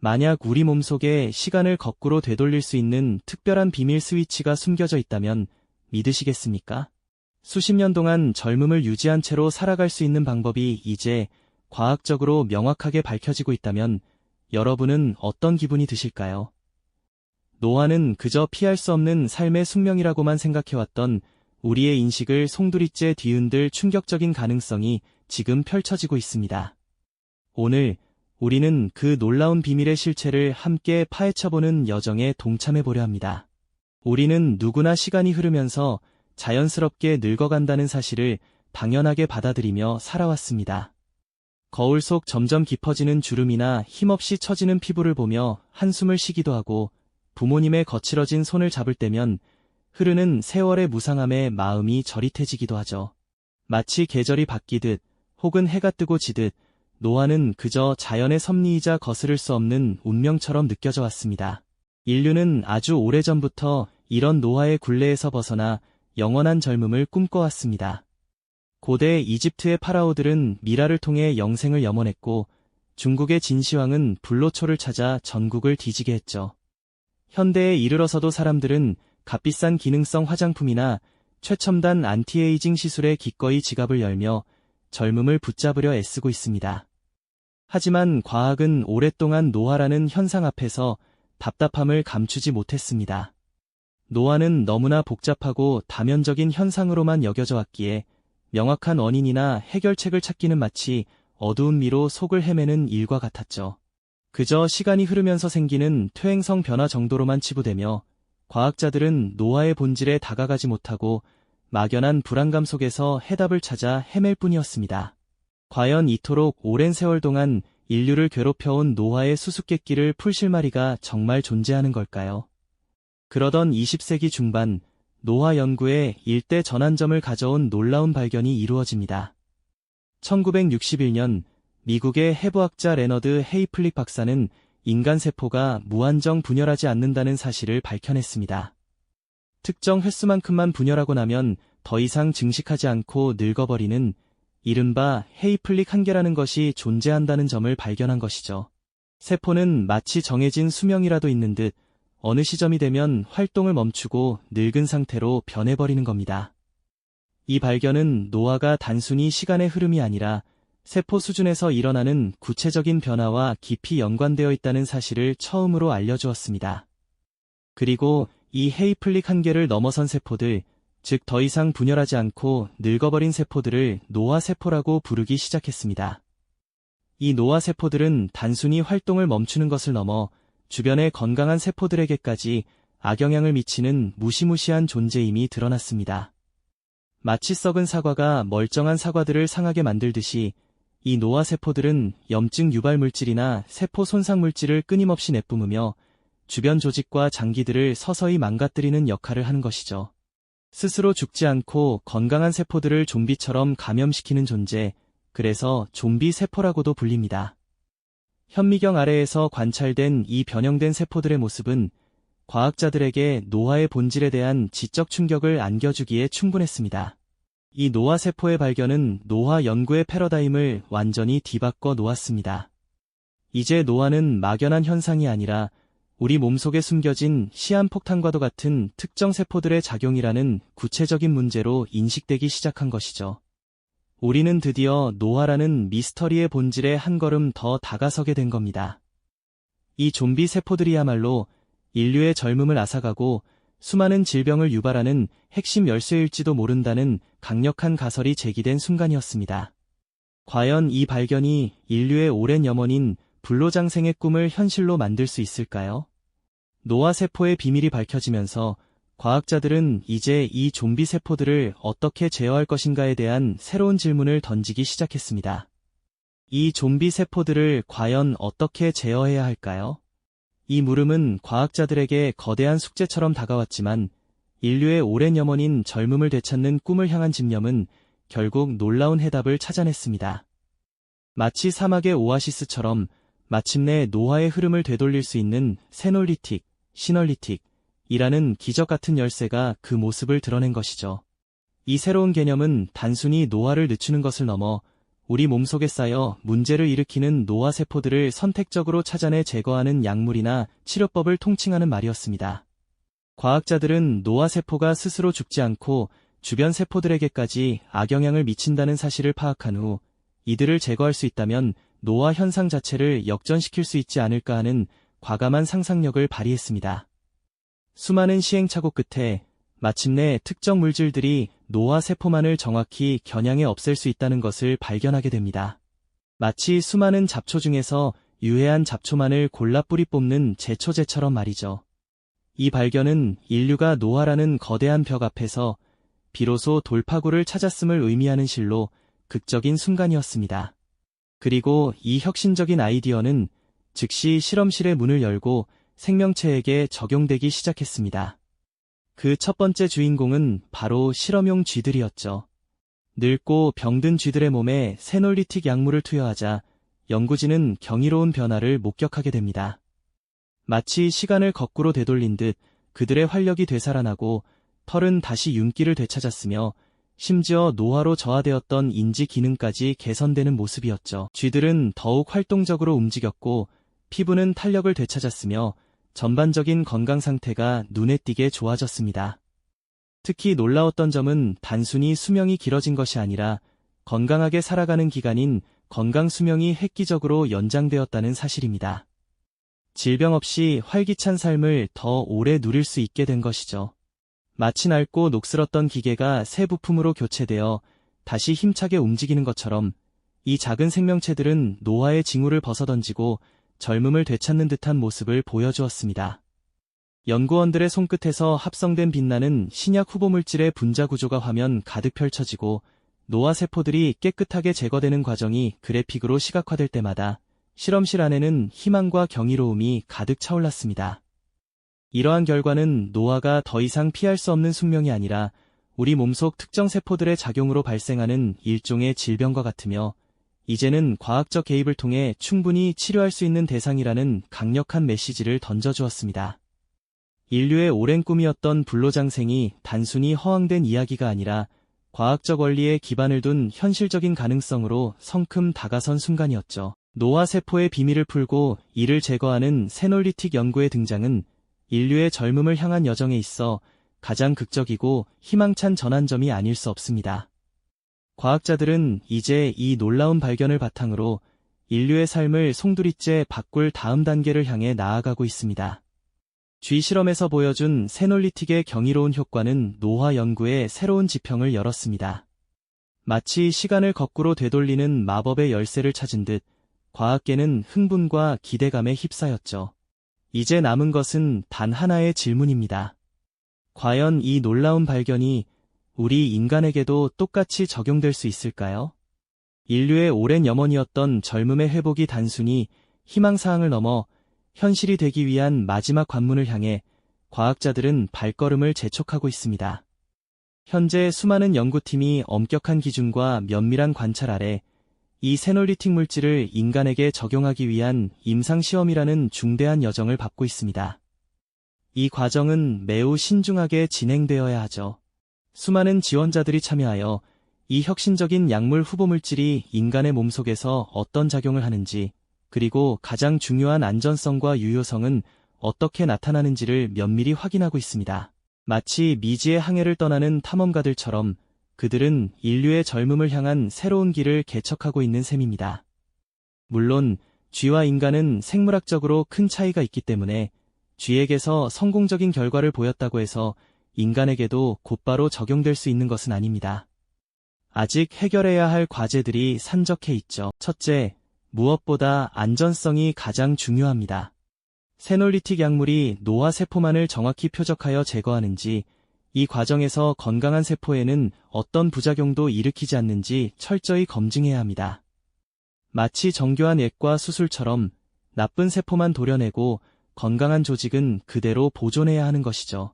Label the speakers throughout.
Speaker 1: 만약 우리 몸속에 시간을 거꾸로 되돌릴 수 있는 특별한 비밀 스위치가 숨겨져 있다면 믿으시겠습니까? 수십 년 동안 젊음을 유지한 채로 살아갈 수 있는 방법이 이제 과학적으로 명확하게 밝혀지고 있다면 여러분은 어떤 기분이 드실까요? 노화는 그저 피할 수 없는 삶의 숙명이라고만 생각해왔던 우리의 인식을 송두리째 뒤흔들 충격적인 가능성이 지금 펼쳐지고 있습니다. 오늘 우리는 그 놀라운 비밀의 실체를 함께 파헤쳐보는 여정에 동참해보려 합니다. 우리는 누구나 시간이 흐르면서 자연스럽게 늙어간다는 사실을 당연하게 받아들이며 살아왔습니다. 거울 속 점점 깊어지는 주름이나 힘없이 처지는 피부를 보며 한숨을 쉬기도 하고 부모님의 거칠어진 손을 잡을 때면 흐르는 세월의 무상함에 마음이 저릿해지기도 하죠. 마치 계절이 바뀌듯 혹은 해가 뜨고 지듯 노화는 그저 자연의 섭리이자 거스를 수 없는 운명처럼 느껴져 왔습니다. 인류는 아주 오래전부터 이런 노화의 굴레에서 벗어나 영원한 젊음을 꿈꿔왔습니다. 고대 이집트의 파라오들은 미라를 통해 영생을 염원했고 중국의 진시황은 불로초를 찾아 전국을 뒤지게 했죠. 현대에 이르러서도 사람들은 값비싼 기능성 화장품이나 최첨단 안티에이징 시술에 기꺼이 지갑을 열며 젊음을 붙잡으려 애쓰고 있습니다. 하지만 과학은 오랫동안 노화라는 현상 앞에서 답답함을 감추지 못했습니다. 노화는 너무나 복잡하고 다면적인 현상으로만 여겨져 왔기에 명확한 원인이나 해결책을 찾기는 마치 어두운 미로 속을 헤매는 일과 같았죠. 그저 시간이 흐르면서 생기는 퇴행성 변화 정도로만 치부되며 과학자들은 노화의 본질에 다가가지 못하고 막연한 불안감 속에서 해답을 찾아 헤맬 뿐이었습니다. 과연 이토록 오랜 세월 동안 인류를 괴롭혀온 노화의 수수께끼를 풀 실마리가 정말 존재하는 걸까요? 그러던 20세기 중반, 노화 연구에 일대 전환점을 가져온 놀라운 발견이 이루어집니다. 1961년 미국의 해부학자 레너드 헤이플릭 박사는 인간 세포가 무한정 분열하지 않는다는 사실을 밝혀냈습니다. 특정 횟수만큼만 분열하고 나면 더 이상 증식하지 않고 늙어버리는 이른바 헤이플릭 한계라는 것이 존재한다는 점을 발견한 것이죠. 세포는 마치 정해진 수명이라도 있는 듯 어느 시점이 되면 활동을 멈추고 늙은 상태로 변해버리는 겁니다. 이 발견은 노화가 단순히 시간의 흐름이 아니라 세포 수준에서 일어나는 구체적인 변화와 깊이 연관되어 있다는 사실을 처음으로 알려주었습니다. 그리고 이 헤이플릭 한계를 넘어선 세포들, 즉 더 이상 분열하지 않고 늙어버린 세포들을 노화세포라고 부르기 시작했습니다. 이 노화세포들은 단순히 활동을 멈추는 것을 넘어 주변의 건강한 세포들에게까지 악영향을 미치는 무시무시한 존재임이 드러났습니다. 마치 썩은 사과가 멀쩡한 사과들을 상하게 만들듯이 이 노화세포들은 염증 유발 물질이나 세포 손상 물질을 끊임없이 내뿜으며 주변 조직과 장기들을 서서히 망가뜨리는 역할을 하는 것이죠. 스스로 죽지 않고 건강한 세포들을 좀비처럼 감염시키는 존재, 그래서 좀비 세포라고도 불립니다. 현미경 아래에서 관찰된 이 변형된 세포들의 모습은 과학자들에게 노화의 본질에 대한 지적 충격을 안겨주기에 충분했습니다. 이 노화세포의 발견은 노화 연구의 패러다임을 완전히 뒤바꿔 놓았습니다. 이제 노화는 막연한 현상이 아니라 우리 몸속에 숨겨진 시한폭탄과도 같은 특정 세포들의 작용이라는 구체적인 문제로 인식되기 시작한 것이죠. 우리는 드디어 노화라는 미스터리의 본질에 한 걸음 더 다가서게 된 겁니다. 이 좀비 세포들이야말로 인류의 젊음을 앗아가고 수많은 질병을 유발하는 핵심 열쇠일지도 모른다는 강력한 가설이 제기된 순간이었습니다. 과연 이 발견이 인류의 오랜 염원인 불로장생의 꿈을 현실로 만들 수 있을까요? 노화세포의 비밀이 밝혀지면서 과학자들은 이제 이 좀비 세포들을 어떻게 제어할 것인가에 대한 새로운 질문을 던지기 시작했습니다. 이 좀비 세포들을 과연 어떻게 제어해야 할까요? 이 물음은 과학자들에게 거대한 숙제처럼 다가왔지만 인류의 오랜 염원인 젊음을 되찾는 꿈을 향한 집념은 결국 놀라운 해답을 찾아냈습니다. 마치 사막의 오아시스처럼 마침내 노화의 흐름을 되돌릴 수 있는 세놀리틱, 시널리틱이라는 기적 같은 열쇠가 그 모습을 드러낸 것이죠. 이 새로운 개념은 단순히 노화를 늦추는 것을 넘어 우리 몸속에 쌓여 문제를 일으키는 노화세포들을 선택적으로 찾아내 제거하는 약물이나 치료법을 통칭하는 말이었습니다. 과학자들은 노화세포가 스스로 죽지 않고 주변 세포들에게까지 악영향을 미친다는 사실을 파악한 후 이들을 제거할 수 있다면 노화 현상 자체를 역전시킬 수 있지 않을까 하는 과감한 상상력을 발휘했습니다. 수많은 시행착오 끝에 마침내 특정 물질들이 노화세포만을 정확히 겨냥해 없앨 수 있다는 것을 발견하게 됩니다. 마치 수많은 잡초 중에서 유해한 잡초만을 골라 뿌리 뽑는 제초제처럼 말이죠. 이 발견은 인류가 노화라는 거대한 벽 앞에서 비로소 돌파구를 찾았음을 의미하는 실로 극적인 순간이었습니다. 그리고 이 혁신적인 아이디어는 즉시 실험실의 문을 열고 생명체에게 적용되기 시작했습니다. 그 첫 번째 주인공은 바로 실험용 쥐들이었죠. 늙고 병든 쥐들의 몸에 세놀리틱 약물을 투여하자 연구진은 경이로운 변화를 목격하게 됩니다. 마치 시간을 거꾸로 되돌린 듯 그들의 활력이 되살아나고 털은 다시 윤기를 되찾았으며 심지어 노화로 저하되었던 인지 기능까지 개선되는 모습이었죠. 쥐들은 더욱 활동적으로 움직였고 피부는 탄력을 되찾았으며 전반적인 건강 상태가 눈에 띄게 좋아졌습니다. 특히 놀라웠던 점은 단순히 수명이 길어진 것이 아니라 건강하게 살아가는 기간인 건강 수명이 획기적으로 연장되었다는 사실입니다. 질병 없이 활기찬 삶을 더 오래 누릴 수 있게 된 것이죠. 마치 낡고 녹슬었던 기계가 새 부품으로 교체되어 다시 힘차게 움직이는 것처럼 이 작은 생명체들은 노화의 징후를 벗어던지고 젊음을 되찾는 듯한 모습을 보여주었습니다. 연구원들의 손끝에서 합성된 빛나는 신약 후보물질의 분자 구조가 화면 가득 펼쳐지고 노화세포들이 깨끗하게 제거되는 과정이 그래픽으로 시각화될 때마다 실험실 안에는 희망과 경이로움이 가득 차올랐습니다. 이러한 결과는 노화가 더 이상 피할 수 없는 숙명이 아니라 우리 몸속 특정 세포들의 작용으로 발생하는 일종의 질병과 같으며 이제는 과학적 개입을 통해 충분히 치료할 수 있는 대상이라는 강력한 메시지를 던져주었습니다. 인류의 오랜 꿈이었던 불로장생이 단순히 허황된 이야기가 아니라 과학적 원리에 기반을 둔 현실적인 가능성으로 성큼 다가선 순간이었죠. 노화세포의 비밀을 풀고 이를 제거하는 세놀리틱 연구의 등장은 인류의 젊음을 향한 여정에 있어 가장 극적이고 희망찬 전환점이 아닐 수 없습니다. 과학자들은 이제 이 놀라운 발견을 바탕으로 인류의 삶을 송두리째 바꿀 다음 단계를 향해 나아가고 있습니다. 쥐 실험에서 보여준 세놀리틱의 경이로운 효과는 노화 연구의 새로운 지평을 열었습니다. 마치 시간을 거꾸로 되돌리는 마법의 열쇠를 찾은 듯 과학계는 흥분과 기대감에 휩싸였죠. 이제 남은 것은 단 하나의 질문입니다. 과연 이 놀라운 발견이 우리 인간에게도 똑같이 적용될 수 있을까요? 인류의 오랜 염원이었던 젊음의 회복이 단순히 희망사항을 넘어 현실이 되기 위한 마지막 관문을 향해 과학자들은 발걸음을 재촉하고 있습니다. 현재 수많은 연구팀이 엄격한 기준과 면밀한 관찰 아래 이 세놀리틱 물질을 인간에게 적용하기 위한 임상시험이라는 중대한 여정을 밟고 있습니다. 이 과정은 매우 신중하게 진행되어야 하죠. 수많은 지원자들이 참여하여 이 혁신적인 약물 후보물질이 인간의 몸속에서 어떤 작용을 하는지, 그리고 가장 중요한 안전성과 유효성은 어떻게 나타나는지를 면밀히 확인하고 있습니다. 마치 미지의 항해를 떠나는 탐험가들처럼 그들은 인류의 젊음을 향한 새로운 길을 개척하고 있는 셈입니다. 물론 쥐와 인간은 생물학적으로 큰 차이가 있기 때문에 쥐에게서 성공적인 결과를 보였다고 해서 인간에게도 곧바로 적용될 수 있는 것은 아닙니다. 아직 해결해야 할 과제들이 산적해 있죠. 첫째, 무엇보다 안전성이 가장 중요합니다. 세놀리틱 약물이 노화세포만을 정확히 표적하여 제거하는지, 이 과정에서 건강한 세포에는 어떤 부작용도 일으키지 않는지 철저히 검증해야 합니다. 마치 정교한 액과 수술처럼 나쁜 세포만 도려내고 건강한 조직은 그대로 보존해야 하는 것이죠.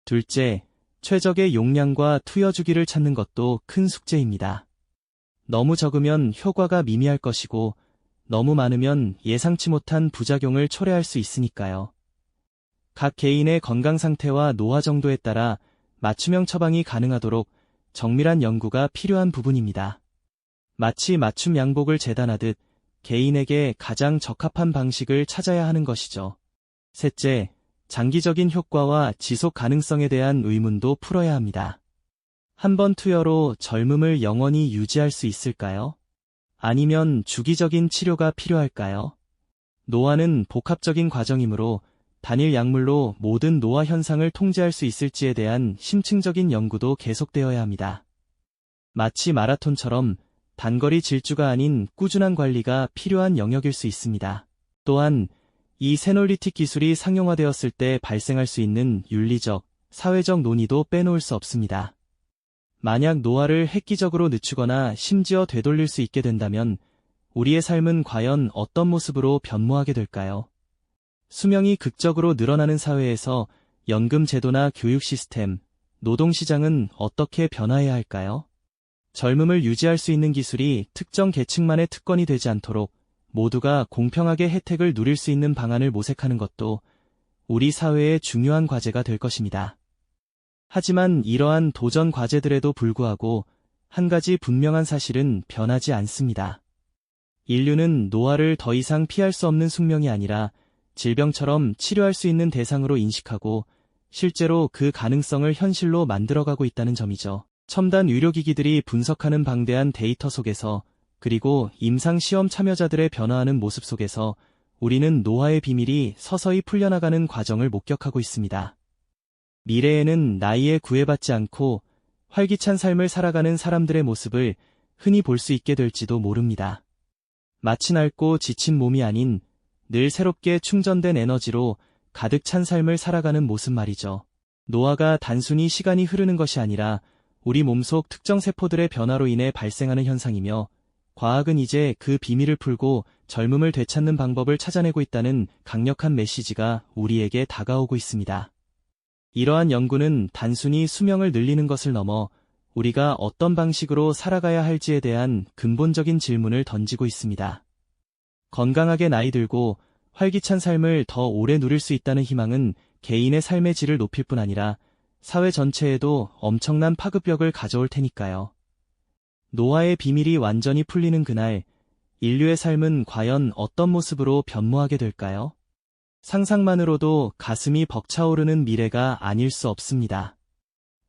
Speaker 1: 둘째, 최적의 용량과 투여 주기를 찾는 것도 큰 숙제입니다. 너무 적으면 효과가 미미할 것이고 너무 많으면 예상치 못한 부작용을 초래할 수 있으니까요. 각 개인의 건강 상태와 노화 정도에 따라 맞춤형 처방이 가능하도록 정밀한 연구가 필요한 부분입니다. 마치 맞춤 양복을 재단하듯 개인에게 가장 적합한 방식을 찾아야 하는 것이죠. 셋째, 장기적인 효과와 지속 가능성에 대한 의문도 풀어야 합니다. 한 번 투여로 젊음을 영원히 유지할 수 있을까요? 아니면 주기적인 치료가 필요할까요? 노화는 복합적인 과정이므로 단일 약물로 모든 노화 현상을 통제할 수 있을지에 대한 심층적인 연구도 계속되어야 합니다. 마치 마라톤처럼 단거리 질주가 아닌 꾸준한 관리가 필요한 영역일 수 있습니다. 또한 이 세놀리틱 기술이 상용화되었을 때 발생할 수 있는 윤리적, 사회적 논의도 빼놓을 수 없습니다. 만약 노화를 획기적으로 늦추거나 심지어 되돌릴 수 있게 된다면 우리의 삶은 과연 어떤 모습으로 변모하게 될까요? 수명이 극적으로 늘어나는 사회에서 연금 제도나 교육 시스템, 노동 시장은 어떻게 변화해야 할까요? 젊음을 유지할 수 있는 기술이 특정 계층만의 특권이 되지 않도록 모두가 공평하게 혜택을 누릴 수 있는 방안을 모색하는 것도 우리 사회의 중요한 과제가 될 것입니다. 하지만 이러한 도전 과제들에도 불구하고 한 가지 분명한 사실은 변하지 않습니다. 인류는 노화를 더 이상 피할 수 없는 숙명이 아니라 질병처럼 치료할 수 있는 대상으로 인식하고 실제로 그 가능성을 현실로 만들어가고 있다는 점이죠. 첨단 의료기기들이 분석하는 방대한 데이터 속에서 그리고 임상시험 참여자들의 변화하는 모습 속에서 우리는 노화의 비밀이 서서히 풀려나가는 과정을 목격하고 있습니다. 미래에는 나이에 구애받지 않고 활기찬 삶을 살아가는 사람들의 모습을 흔히 볼 수 있게 될지도 모릅니다. 마치 낡고 지친 몸이 아닌 늘 새롭게 충전된 에너지로 가득 찬 삶을 살아가는 모습 말이죠. 노화가 단순히 시간이 흐르는 것이 아니라 우리 몸속 특정 세포들의 변화로 인해 발생하는 현상이며 과학은 이제 그 비밀을 풀고 젊음을 되찾는 방법을 찾아내고 있다는 강력한 메시지가 우리에게 다가오고 있습니다. 이러한 연구는 단순히 수명을 늘리는 것을 넘어 우리가 어떤 방식으로 살아가야 할지에 대한 근본적인 질문을 던지고 있습니다. 건강하게 나이 들고 활기찬 삶을 더 오래 누릴 수 있다는 희망은 개인의 삶의 질을 높일 뿐 아니라 사회 전체에도 엄청난 파급력을 가져올 테니까요. 노화의 비밀이 완전히 풀리는 그날, 인류의 삶은 과연 어떤 모습으로 변모하게 될까요? 상상만으로도 가슴이 벅차오르는 미래가 아닐 수 없습니다.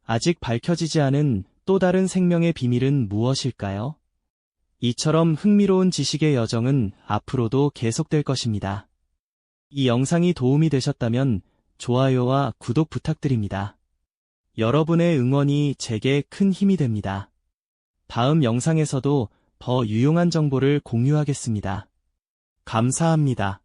Speaker 1: 아직 밝혀지지 않은 또 다른 생명의 비밀은 무엇일까요? 이처럼 흥미로운 지식의 여정은 앞으로도 계속될 것입니다. 이 영상이 도움이 되셨다면 좋아요와 구독 부탁드립니다. 여러분의 응원이 제게 큰 힘이 됩니다. 다음 영상에서도 더 유용한 정보를 공유하겠습니다. 감사합니다.